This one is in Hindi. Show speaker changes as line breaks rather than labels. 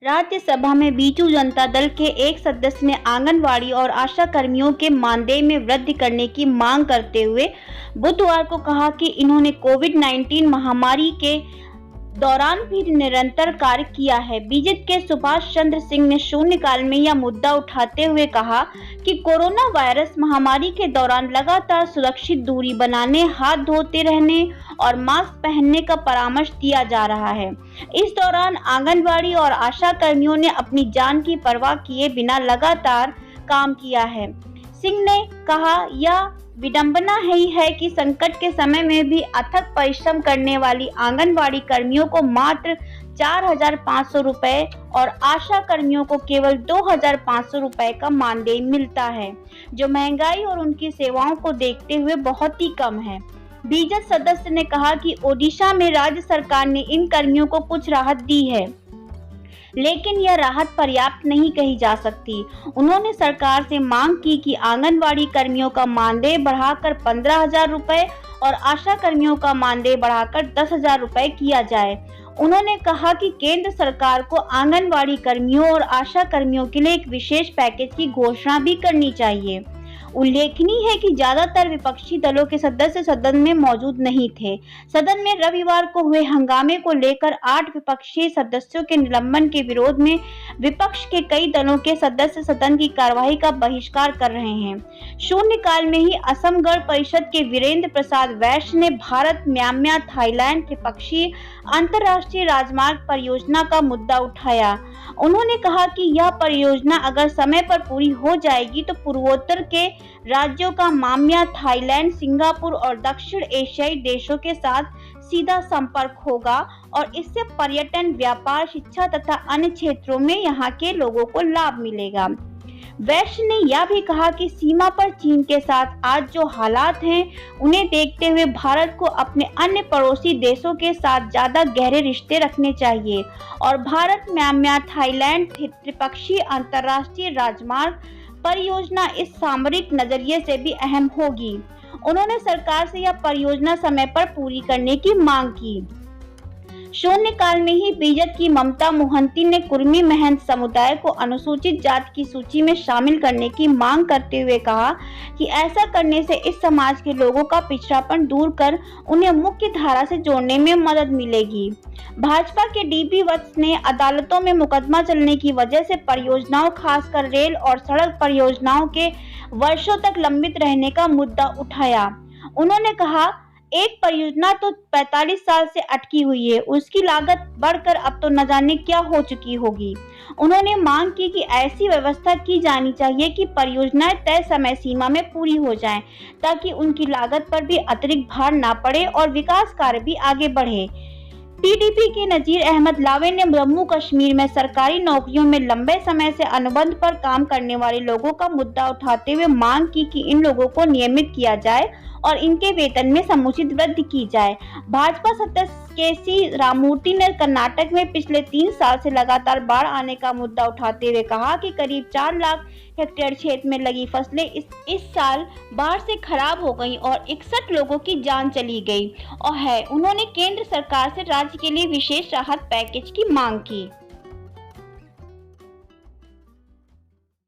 राज्यसभा में बीजू जनता दल के एक सदस्य ने आंगनवाड़ी और आशा कर्मियों के मानदेय में वृद्धि करने की मांग करते हुए बुधवार को कहा कि इन्होंने कोविड-19 महामारी के दौरान भी निरंतर कार्य किया है। बीजेपी के सुभाष चंद्र सिंह ने शून्यकाल में यह मुद्दा उठाते हुए कहा कि कोरोना वायरस महामारी के दौरान लगातार सुरक्षित दूरी बनाने, हाथ धोते रहने और मास्क पहनने का परामर्श दिया जा रहा है। इस दौरान आंगनवाड़ी और आशा कर्मियों ने अपनी जान की परवाह किए बिना लगातार काम किया है। सिंह ने कहा, यह विडंबना ही है कि संकट के समय में भी अथक परिश्रम करने वाली आंगनवाड़ी कर्मियों को मात्र 4,500 रुपए और आशा कर्मियों को केवल 2,500 रुपए का मानदेय मिलता है, जो महंगाई और उनकी सेवाओं को देखते हुए बहुत ही कम है। बीजेपी सदस्य ने कहा कि ओडिशा में राज्य सरकार ने इन कर्मियों को कुछ राहत दी है, लेकिन यह राहत पर्याप्त नहीं कही जा सकती। उन्होंने सरकार से मांग की कि आंगनवाड़ी कर्मियों का मानदेय बढ़ाकर 15,000 रुपए और आशा कर्मियों का मानदेय बढ़ाकर 10,000 रुपए किया जाए। उन्होंने कहा कि केंद्र सरकार को आंगनवाड़ी कर्मियों और आशा कर्मियों के लिए एक विशेष पैकेज की घोषणा भी करनी चाहिए। उल्लेखनीय है कि ज्यादातर विपक्षी दलों के सदस्य सदन में मौजूद नहीं थे। सदन में रविवार को हुए हंगामे को लेकर 8 विपक्षी सदस्यों के निलंबन के विरोध में विपक्ष के कई दलों के सदस्य सदन की कार्यवाही का बहिष्कार कर रहे हैं। शून्यकाल में ही असम गण परिषद के वीरेंद्र प्रसाद वैश्य ने भारत, म्यांमार, थाईलैंड त्रिपक्षीय अंतर्राष्ट्रीय राजमार्ग परियोजना का मुद्दा उठाया। उन्होंने कहा कि यह परियोजना अगर समय पर पूरी हो जाएगी तो पूर्वोत्तर के राज्यों का म्यांमार, थाईलैंड, सिंगापुर और दक्षिण एशियाई देशों के साथ सीधा संपर्क होगा और इससे पर्यटन, व्यापार, शिक्षा तथा अन्य क्षेत्रों में यहाँ के लोगों को लाभ मिलेगा। वैश्य ने यह भी कहा कि सीमा पर चीन के साथ आज जो हालात हैं, उन्हें देखते हुए भारत को अपने अन्य पड़ोसी देशों के साथ ज्यादा गहरे रिश्ते रखने चाहिए और भारत, म्यांमार, थाईलैंड त्रिपक्षीय अंतर्राष्ट्रीय राजमार्ग परियोजना इस सामरिक नजरिए से भी अहम होगी। उन्होंने सरकार से यह परियोजना समय पर पूरी करने की मांग की। शून्यकाल में ही बीजेपी की ममता मोहंती ने कुर्मी महंत समुदाय को अनुसूचित जाति की सूची में शामिल करने की मांग करते हुए कहा कि ऐसा करने से इस समाज के लोगों का पिछड़ापन दूर कर उन्हें मुख्य धारा से जोड़ने में मदद मिलेगी। भाजपा के डीबी वत्स ने अदालतों में मुकदमा चलने की वजह से परियोजनाओं, खासकर रेल और सड़क परियोजनाओं के वर्षों तक लंबित रहने का मुद्दा उठाया। उन्होंने कहा, एक परियोजना तो 45 साल से अटकी हुई है, उसकी लागत बढ़कर अब तो न जाने क्या हो चुकी होगी। उन्होंने मांग की कि ऐसी व्यवस्था की जानी चाहिए कि परियोजनाएं तय समय सीमा में पूरी हो जाएं, ताकि उनकी लागत पर भी अतिरिक्त भार ना पड़े और विकास कार्य भी आगे बढ़े। टीडीपी के नजीर अहमद लावे ने जम्मू कश्मीर में सरकारी नौकरियों में लंबे समय से अनुबंध पर काम करने वाले लोगों का मुद्दा उठाते हुए मांग की कि इन लोगों को नियमित किया जाए और इनके वेतन में समुचित वृद्धि की जाए। भाजपा सदस्य केसी राममूर्ति ने कर्नाटक में पिछले 3 साल से लगातार बाढ़ आने का मुद्दा उठाते हुए कहा कि करीब 4 लाख हेक्टेयर क्षेत्र में लगी फसलें इस साल बाढ़ से खराब हो गईं और 61 लोगों की जान चली गई और है। उन्होंने केंद्र सरकार से राज्य के लिए विशेष राहत पैकेज की मांग की।